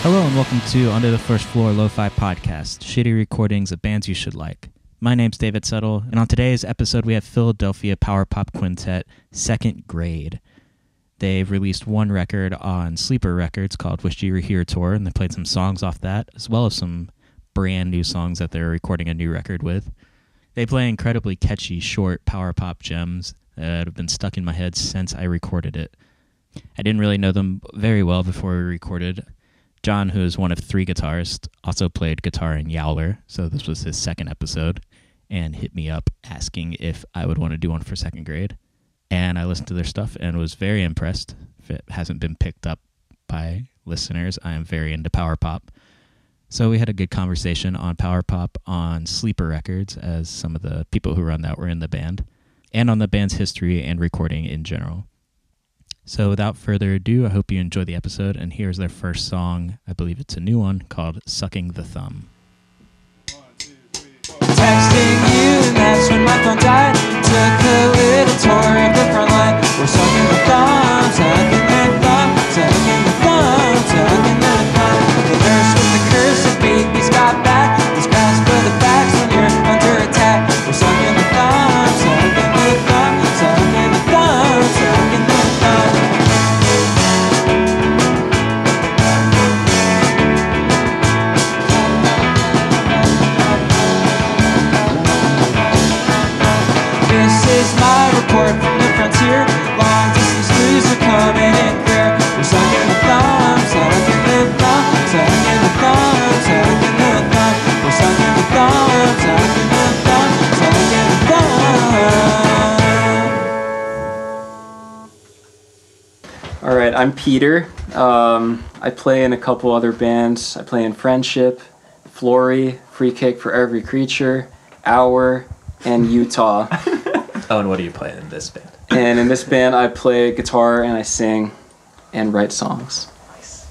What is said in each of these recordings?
Hello and welcome to Under the First Floor Lo-Fi Podcast, shitty recordings of bands you should like. My name's David Settle, and on today's episode we have Philadelphia power pop quintet, Second Grade. They've released one record on Sleeper Records called Wish You Were Here Tour, and they played some songs off that, as well as some brand new songs that they're recording a new record with. They play incredibly catchy, short power pop gems that have been stuck in my head since I recorded it. I didn't really know them very well before we recorded. John, who is one of three guitarists, also played guitar in Yowler, so this was his second episode, and hit me up asking if I would want to do one for Second Grade. And I listened to their stuff and was very impressed. If it hasn't been picked up by listeners, I am very into power pop. So we had a good conversation on power pop on Sleeper Records, as some of the people who run that were in the band, and on the band's history and recording in general. So without further ado, I hope you enjoy the episode, and here's their first song. I believe it's a new one called Sucking the Thumb. 1, 2, 3, 4. Texting you, and that's when my phone died. Took a little tour of the front line. We're sucking the thumb, sucking the thumb, sucking the thumb, sucking the thumb. The nurse with the curse of babies got back. Let's grasp for the facts when you're under attack. We're sucking the thumb, sucking the thumb, sucking the thumb, sucking the thumb. This is my report from the frontier. Long distance news are coming in clear. We're sucking the thumb, sucking the thumb, sucking the thumb, sucking the thumb. We're sucking the thumb, sucking the thumb, sucking the thumb. Alright, I'm Peter. I play in a couple other bands. I play in Friendship, Flory, Free Kick for Every Creature, Hour, and Utah. Oh, and what do you play in this band? And in this band, I play guitar and I sing and write songs. Nice.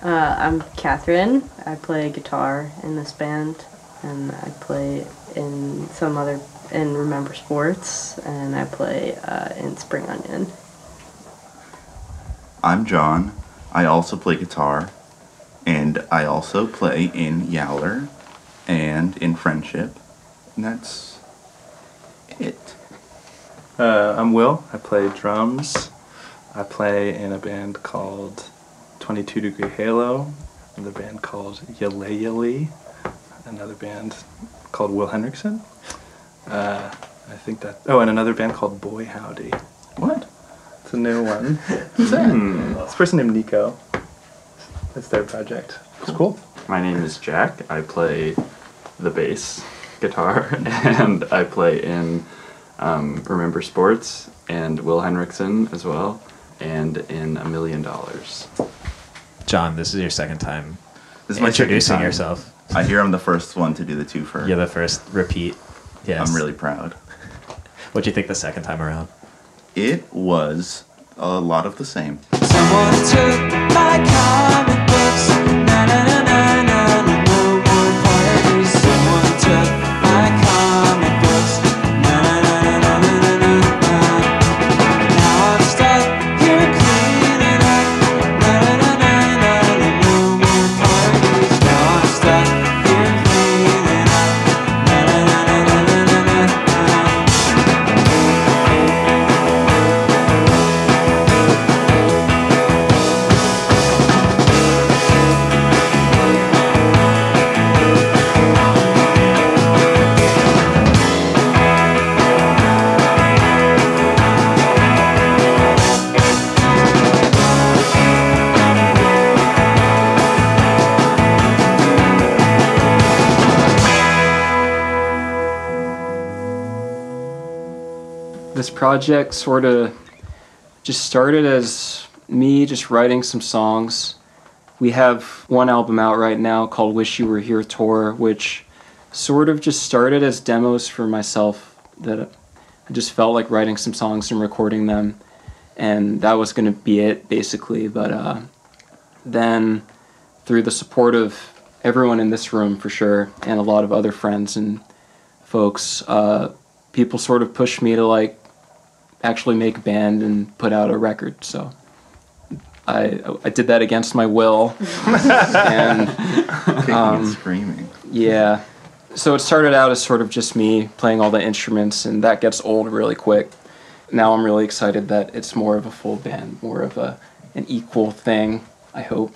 I'm Catherine. I play guitar in this band, and I play in in Remember Sports, and I play in Spring Onion. I'm John. I also play guitar, and I also play in Yowler and in Friendship, and that's it. I'm Will. I play drums. I play in a band called 22 Degree Halo, another band called Yale, another band called Will Henriksen. And another band called Boy Howdy. What? It's a new one. Who's that? It's a person named Nico. It's their project. It's cool. My name is Jack. I play the bass guitar, and I play in Remember Sports and Will Henriksen as well, and in $1 Million. John, this is your second time This is my introducing second time. yourself. I hear I'm the first one to do the twofer. You're the first repeat. Yes. I'm really proud. What'd you think the second time around? It was a lot of the same. Someone took my comic books. Na na na na na na. No more parties. Someone took my comic books. Na na na na na na na na. Now I'm stuck here cleaning up. Na na na na na na. No more parties. Now I'm stuck here cleaning up. Na na na na na na na na. This project sort of just started as me just writing some songs. We have one album out right now called Wish You Were Here Tour, which sort of just started as demos for myself that I just felt like writing some songs and recording them, and that was going to be it basically. But then through the support of everyone in this room for sure, and a lot of other friends and folks, people sort of pushed me to like actually make a band and put out a record. So I did that against my will. And Kicking and screaming. yeah. So it started out as sort of just me playing all the instruments, and that gets old really quick. Now I'm really excited that it's more of a full band, more of an equal thing, I hope.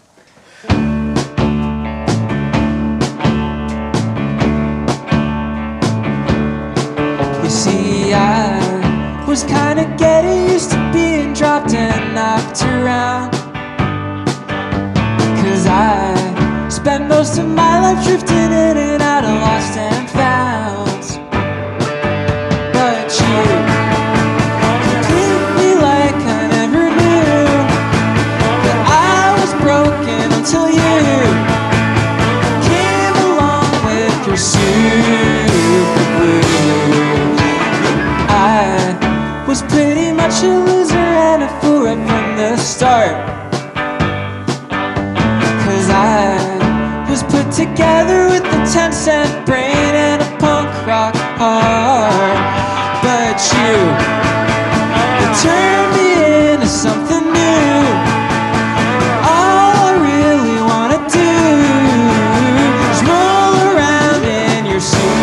You see, I was kinda getting used to being dropped and knocked around, 'cause I spent most of my life drifting in and out of lost and founds. But you treated me like I never knew that I was broken until you came along with your Superglue. I was pretty much a loser and a fool right from the start, 'cause I was put together with a 10-cent brain and a punk rock heart. But you turned me into something new. All I really wanna do is roll around in your Superglue.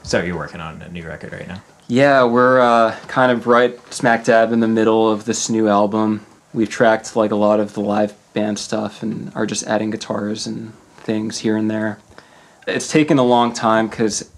So you're working on a new record right now? Yeah, we're kind of right smack dab in the middle of this new album. We've tracked like a lot of the live band stuff and are just adding guitars and things here and there. It's taken a long time because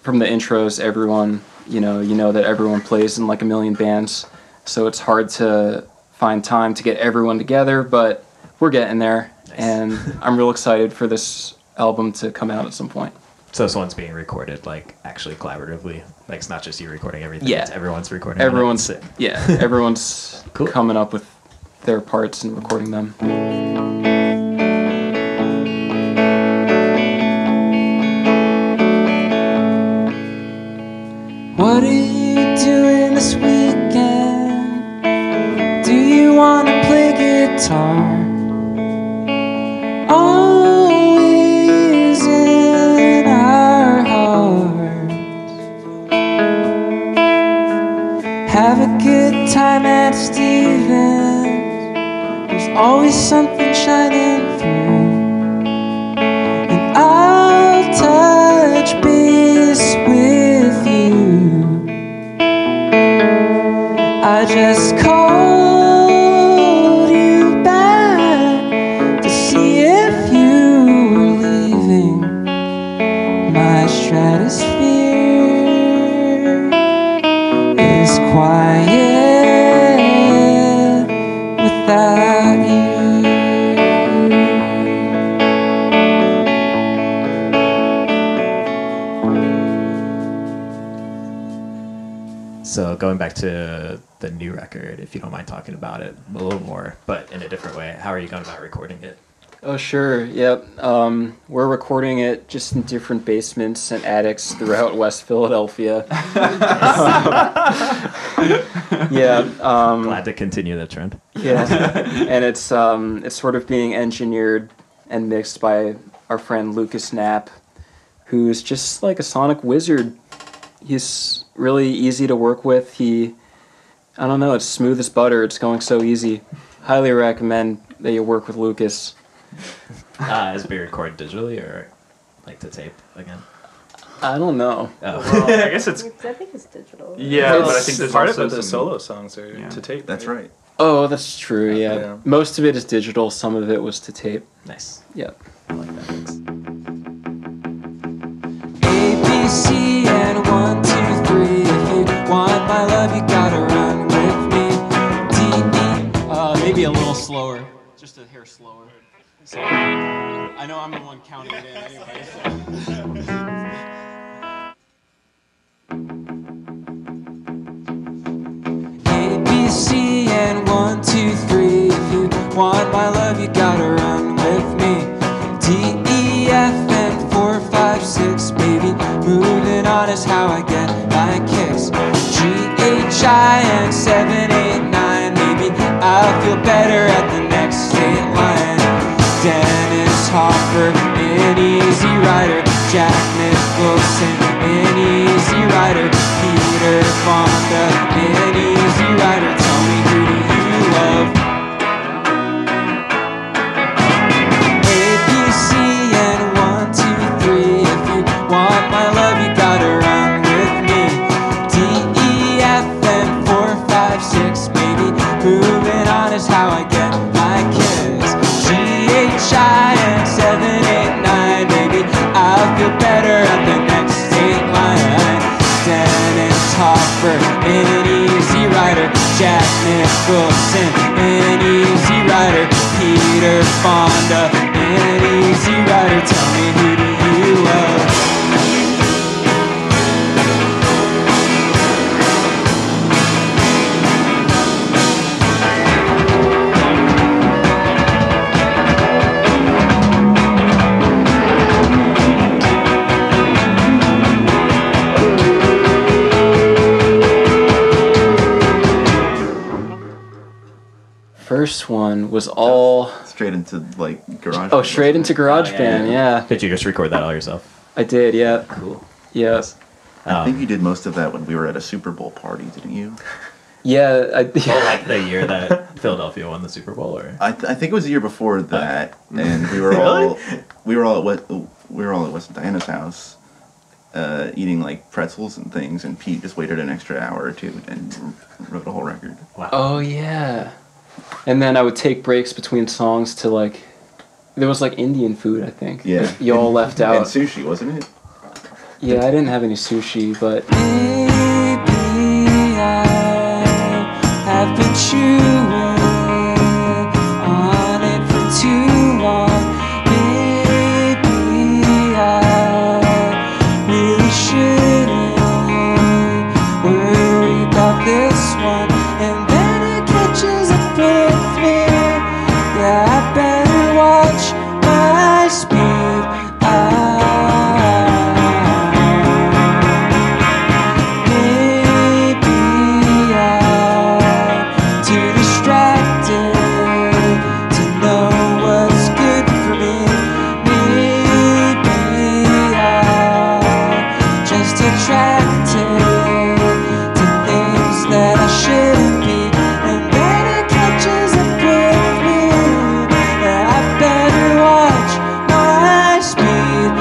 from the intros, everyone, you know that everyone plays in like a million bands. So it's hard to find time to get everyone together, but we're getting there. Nice. And I'm real excited for this album to come out at some point. So this one's being recorded like actually collaboratively. Like it's not just you recording everything. Yeah. It's everyone's recording. Everyone's it. everyone's Cool. coming up with their parts and recording them. What are you doing this weekend? Do you want to play guitar? Always in our hearts. Have a good time at Stevens. There's always something shining through. And I'll touch base with you. I just called you back to see if you were leaving my stratosphere. Is quiet without you. So going back to the new record, if you don't mind talking about it a little more, but in a different way, how are you going about recording it? Oh, sure. Yep. We're recording it just in different basements and attics throughout West Philadelphia. Yeah. Glad to continue the trend. Yeah. And it's sort of being engineered and mixed by our friend Lucas Knapp, who's just like a sonic wizard. He's really easy to work with. I don't know, it's smooth as butter. It's going so easy. Highly recommend that you work with Lucas. Is it being recorded digitally or like to tape again? I don't know. Oh. Well, I guess it's I think it's digital. yeah, but I It's think there's part also of it. The some solo songs are Yeah. to tape. That's right. Oh, that's true, yeah. Yeah. Most of it is digital, some of it was to tape. Nice. Yep. I like that mix. A, B, C, and 1, 2, 3. If you want my love, you gotta run with me. D, E. Maybe a little slower, just a hair slower. So, I know I'm the one counting it in anyway. So. A, B, 2, 3. If you want my love, you gotta run with me. D, E, F, and 4, 5, 6, baby. Moving on is how I get my kicks. G, H, I, and 7, 8, 9. Maybe I'll feel better at the next state line. Dennis Hopper, an Easy Rider. Jack Nicholson, an Easy Rider. Peter Fonda, an Easy Rider. Tell me, who do you love? A, B, C, and 1, 2, 3. If you want my love, you gotta run with me. D, E, F, and 4, 5, 6, baby. Moving on is how I get my kiss. G, H, I, and 7, 8, 9, baby. I'll feel better at the next state line. Dennis Hopper, an Easy Rider. Jack Nicholson, an Easy Rider. Peter Fonda, an Easy Rider. Tell me, who do you love? First one was all Straight into like garage. oh straight into GarageBand. Yeah, Did you just record that all yourself? I did. Yeah, Cool. yeah, I think you did most of that when we were at a Super Bowl party, didn't you? yeah. Oh, like the year that Philadelphia won the Super Bowl, or? I think it was the year before that, and we were all at West Diana's house, eating like pretzels and things, and Pete just waited an extra hour or two and wrote a whole record. Wow. Oh yeah. And then I would take breaks between songs to like, there was like Indian food, I think. Yeah. You all left And out. sushi, wasn't it? Yeah, I didn't have any sushi, but Maybe I have been chewing on it for too long. Maybe I really shouldn't worry about this one. And then it catches up with me. Yeah, I better watch my speed. Maybe I'm too distracted to know what's good for me. Maybe I'm just attracted to things that I shouldn't be. And then it catches up with me. Yeah, I better watch my speed.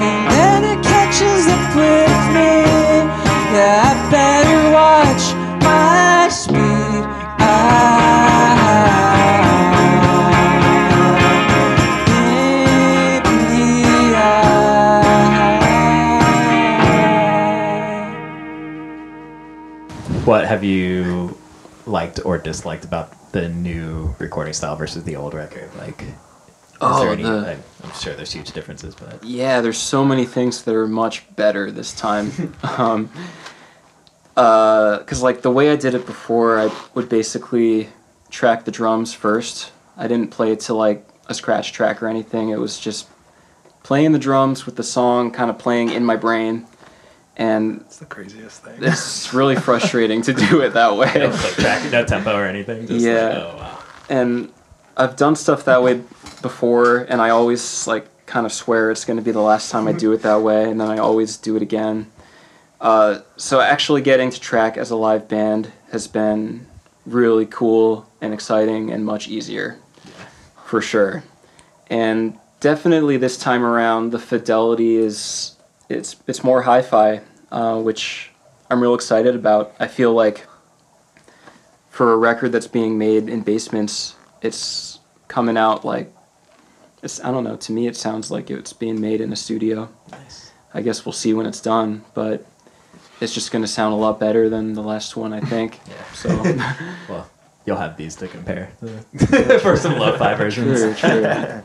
And then it catches up with me. Yeah, I better watch my speed. Maybe What have you liked or disliked about the new recording style versus the old record? Like, is there any, I'm sure there's huge differences, but yeah, there's so many things that are much better this time. Because like the way I did it before, I would basically track the drums first. I didn't play it to like a scratch track or anything. It was just playing the drums with the song kind of playing in my brain. And It's the craziest thing. it's really frustrating to do it that way. no click track, no tempo or anything. Just Yeah. Like, oh wow. And I've done stuff that way before, and I always like kind of swear it's going to be the last time I do it that way, and then I always do it again. So actually getting to track as a live band has been really cool and exciting and much easier, for sure. And definitely this time around, the fidelity is it's more hi-fi, which I'm real excited about. I feel like for a record that's being made in basements, it's coming out like, I don't know, to me it sounds like it's being made in a studio. Nice. I guess we'll see when it's done, but it's just going to sound a lot better than the last one, I think. Yeah. So, Well, you'll have these to compare for some lo-fi versions. true. Yeah.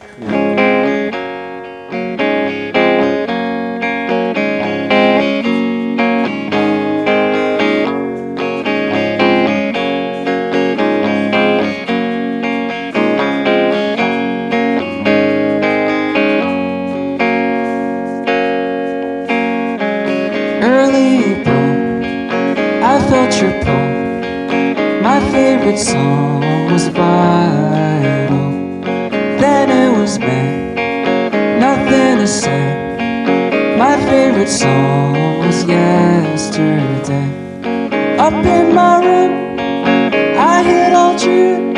Your pull. My favorite song was Vital. Then it was me, nothing to say. My favorite song was Yesterday. Up in my room, I hit all June.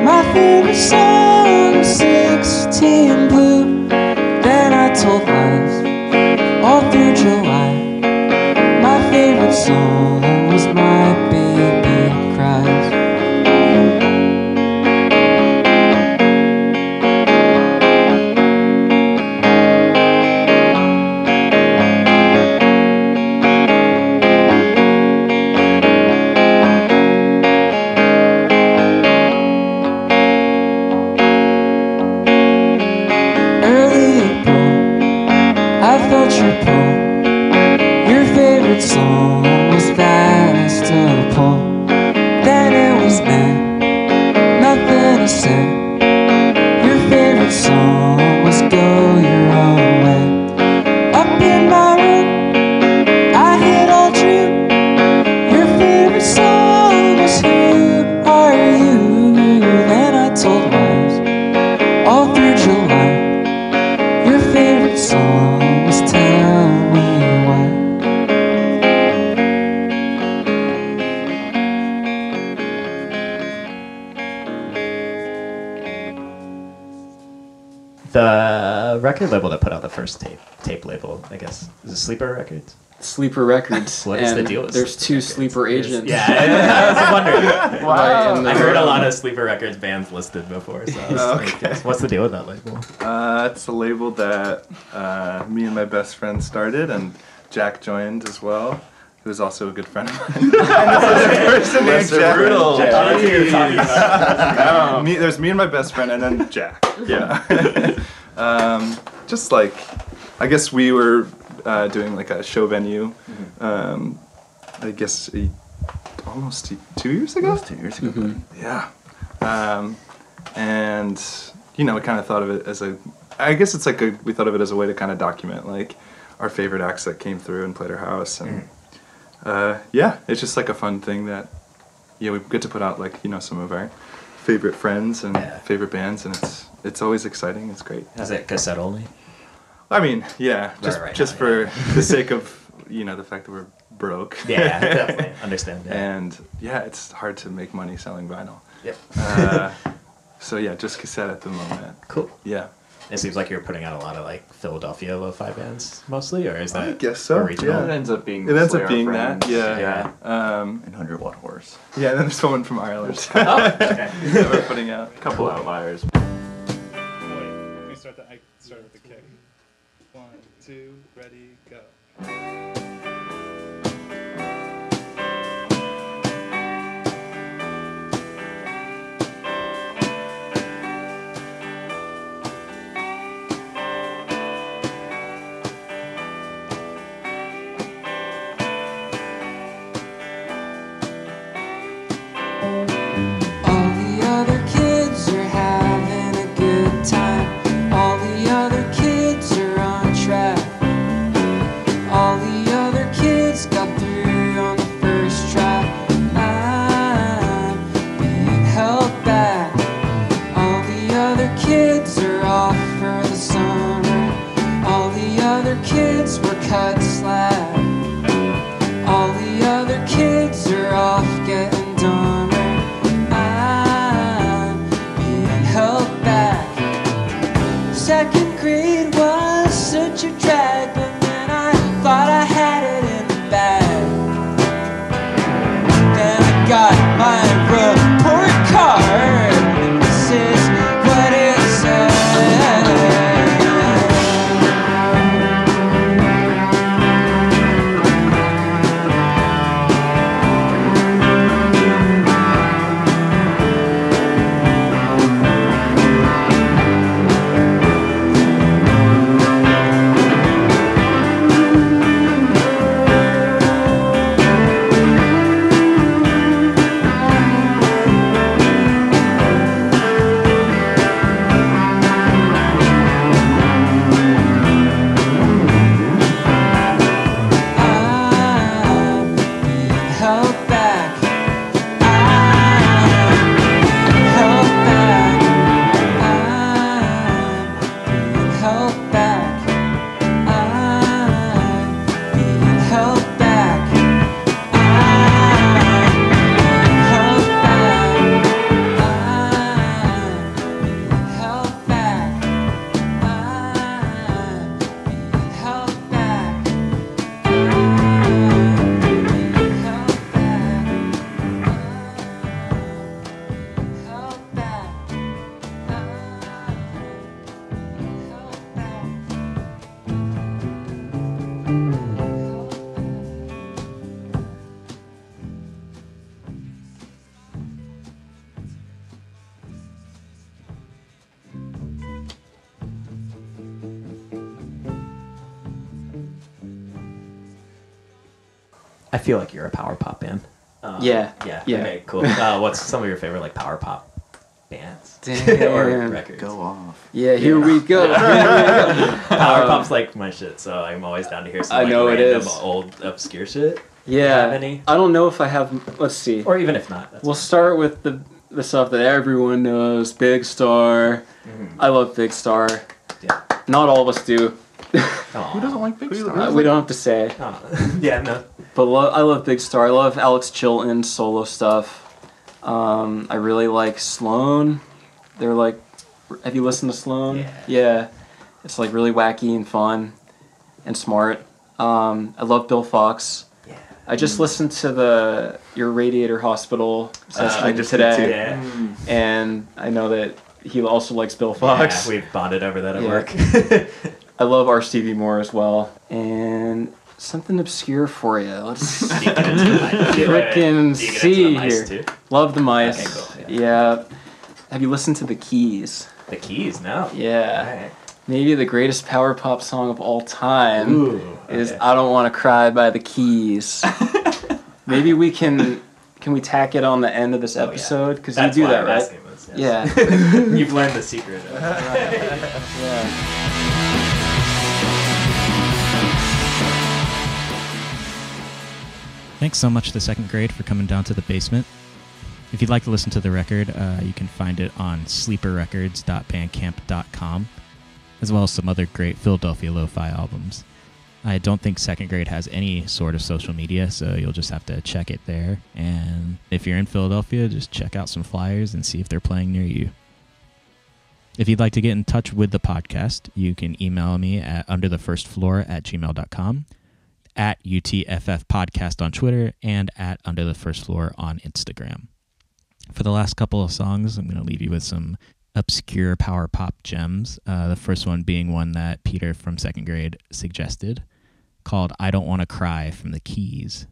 My favorite song was 16 Blue. Then I told lies all through July. My favorite song was My Baby Cries. Early April, I felt your pull. Your favorite song was Festival. Then it was me, nothing to say. Your favorite song was Go Your Own Way. Up in my room, I hit all June. Your favorite song was Who Are You? Then I told lies all through July. Your favorite song was Tell Me Why. The record label that put out the first tape label, I guess, is it Sleeper Records? Sleeper Records. What is the and deal with there's Sleeper two Records? sleeper agents. Yeah, I was wondering. Right, and I heard a they're, lot of Sleeper Records bands listed before, so I was Okay. like, what's the deal with that label? It's a label that me and my best friend started, and Jack joined as well. He was also a good friend of mine. That's so brutal. There's me and my best friend, and then Jack. Yeah. Just like, I guess we were doing like a show venue. I guess almost 2 years ago. Almost 2 years ago. Mhm. Yeah. And we kind of thought of it as I guess it's like we thought of it as a way to kind of document like our favorite acts that came through and played our house, and it's just like a fun thing that we get to put out like some of our favorite friends and favorite bands, and it's always exciting. It's great. Is it cassette only? I mean, yeah, Right just now, for the sake of the fact that we're broke. Yeah, definitely understand that. And it's hard to make money selling vinyl. Yep. So yeah, just cassette at the moment. Cool. Yeah. It seems like you're putting out a lot of like Philadelphia lo-fi bands mostly, or is that I guess so. original? Yeah. It ends up being. It ends up Slayer being Friends. that. Yeah. And 100 Watt Horse. Yeah. And then there's someone from Ireland Oh, okay. that we're putting out. A couple outliers. Wait, let me start that. I start with the kick. 1, 2, ready, go. All the other kids are having a good time. All the other kids are on track. All the other kids got through on the first try. I'm being held back. All the other kids are off for the summer. All the other kids were cut slack. All the other kids are off getting dumber. I'm being held back. Second grade was such a drag, but then I thought I had it in the bag. Then I got my report card, and this is what I feel like you're a power pop band. Yeah. Okay, cool. What's some of your favorite like power pop bands Damn. or records? Go off. Yeah, here we go. Power pop's like my shit, so I'm always down to hear some I like, know it random is. old obscure shit. Yeah. Have any? I don't know if I have. Let's see. Or even if not. We'll start with the stuff that everyone knows. Big Star. I love Big Star. Yeah. Not all of us do. Who doesn't like Big Star? We don't have to say. Yeah, no. But I love Big Star. I love Alex Chilton's solo stuff. I really like Sloan. They're like, have you listened to Sloan? Yeah. It's like really wacky and fun and smart. I love Bill Fox. Yeah. I just listened to your Radiator Hospital session I just today. did too. Yeah. And I know that he also likes Bill Fox. Yeah, we've bonded over that at Yeah. work. I love R. Stevie Moore as well. And something obscure for you. Let's frickin' see here. Love the Mice. Okay, cool. Yeah. Have you listened to The Keys? The Keys, no. Yeah. Right. Maybe the greatest power pop song of all time is okay. I Don't Want to Cry by The Keys. Maybe we can we tack it on the end of this episode? Because you do that, right? This, yes. Yeah. You've learned the secret. Yeah. Thanks so much to Second Grade for coming down to the basement. If you'd like to listen to the record, you can find it on sleeperrecords.bandcamp.com, as well as some other great Philadelphia lo-fi albums. I don't think Second Grade has any sort of social media, so you'll just have to check it there. And if you're in Philadelphia, just check out some flyers and see if they're playing near you. If you'd like to get in touch with the podcast, you can email me at underthefirstfloor@gmail.com, at UTFF Podcast on Twitter, and at Under the First Floor on Instagram. For the last couple of songs, I'm going to leave you with some obscure power pop gems. The first one being one that Peter from Second Grade suggested, called I Don't Want to Cry from The Keys.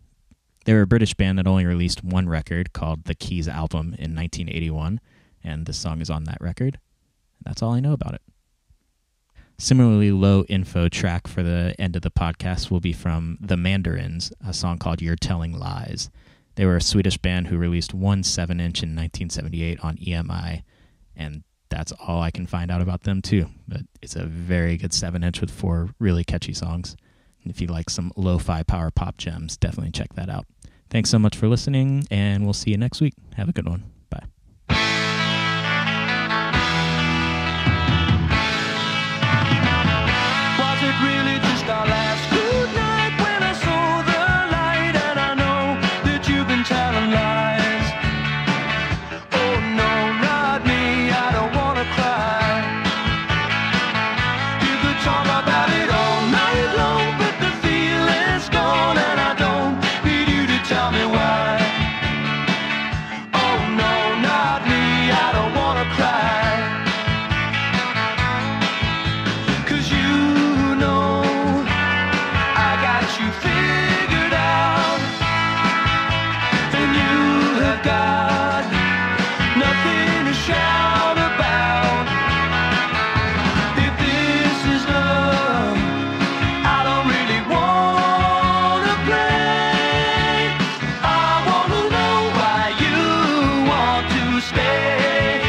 They were a British band that only released one record called The Keys Album in 1981, and this song is on that record. That's all I know about it. Similarly low info track for the end of the podcast will be from The Mandarins, a song called You're Telling Lies. They were a Swedish band who released one 7-inch in 1978 on EMI, and that's all I can find out about them too. But it's a very good 7-inch with 4 really catchy songs. And if you like some lo-fi power pop gems, definitely check that out. Thanks so much for listening, and we'll see you next week. Have a good one. Bye. Was it really just our last good night when I saw the light? And I know that you've been telling lies. Oh no, not me, I don't wanna cry. You could talk about it all night long, but the feeling's gone, and I don't need you to tell me why. Oh no, not me, I don't wanna cry. 'Cause you know I got you figured out, and you have got nothing to shout about. If this is love, I don't really wanna play. I wanna know why you want to stay.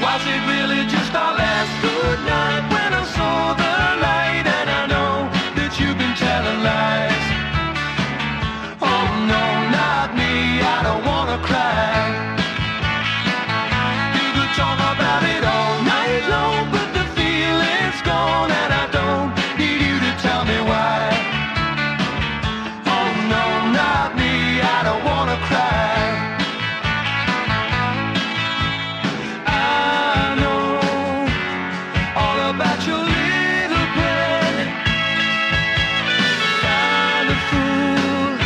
Was it really just our last good night when I saw the light? And I know that you've been telling lies. Oh no, not me, I don't wanna cry. You could talk about it all night long, but the feeling's gone, and I don't need you to tell me why. Oh no, not me, I don't wanna cry. I know all about your little bread. Find a fool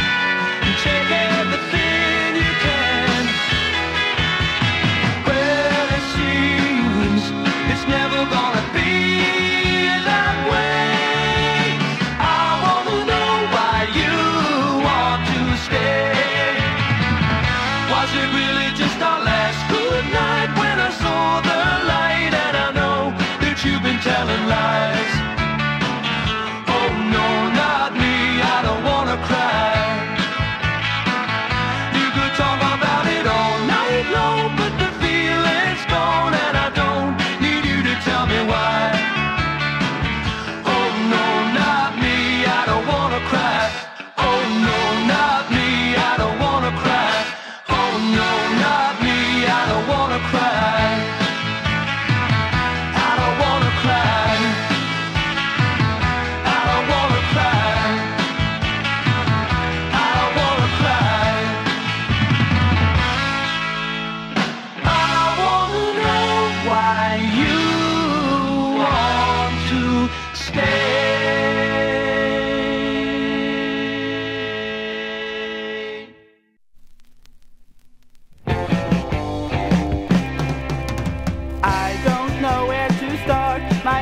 and take everything you can. Well, it seems it's never gonna be that way. I wanna know why you want to stay. Was it really just our last good night when I saw the light? And I know that you've been telling lies. Oh no, not me, I don't wanna cry.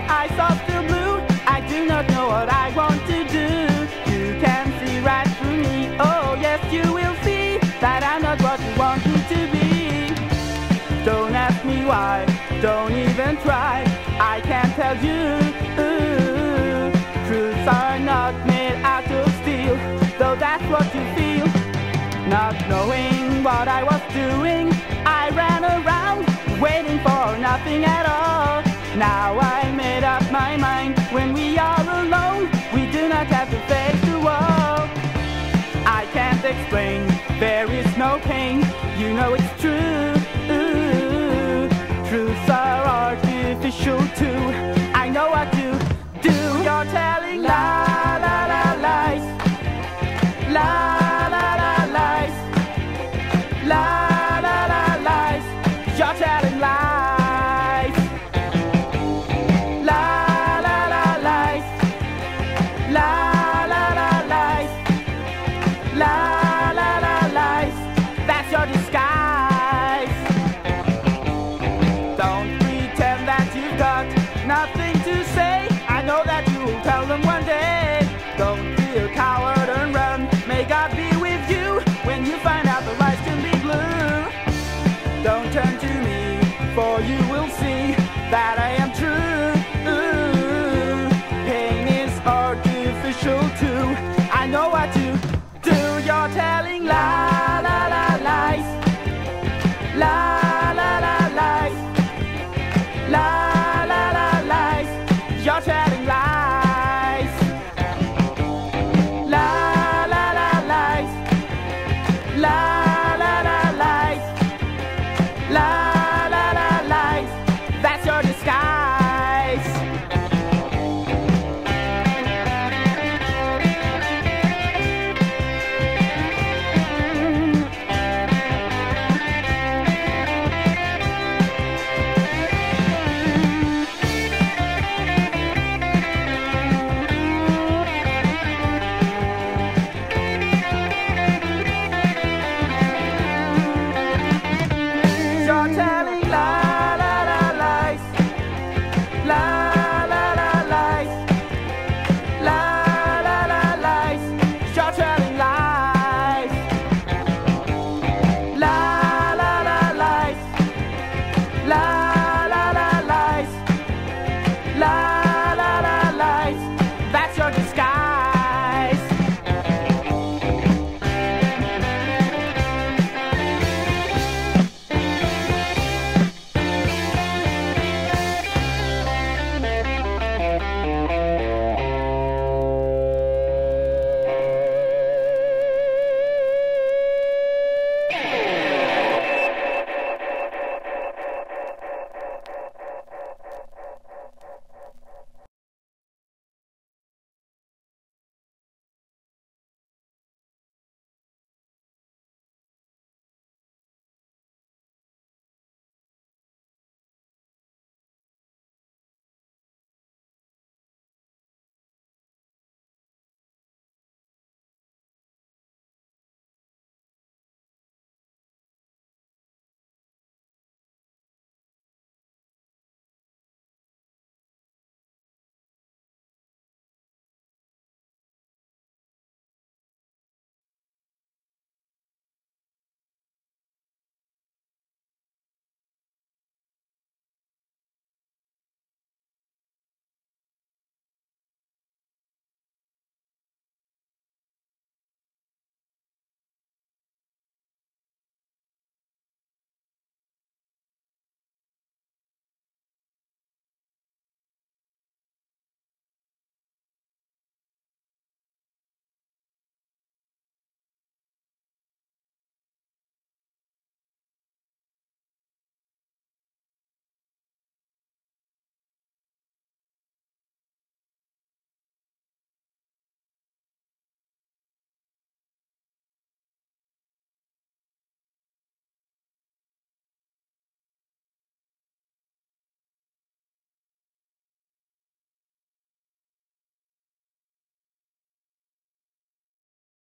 eyes are still blue. I do not know what I want to do. You can see right through me. Oh yes, you will see that I'm not what you want me to be. Don't ask me why, don't even try. I can't tell you. Truths are not made out of steel, though that's what you feel. Not knowing what I was doing, I ran around waiting for nothing at all. Now I made up my mind. When we are alone, we do not have to face the wall. I can't explain, there is no pain. You know it's true. Truths are artificial too. I know what you do. You're telling la la la lies. La la la lies. La la la lies. You're telling lies. La la la lies. La la la lies. La la la lies. That's your disguise. Don't pretend that you've got nothing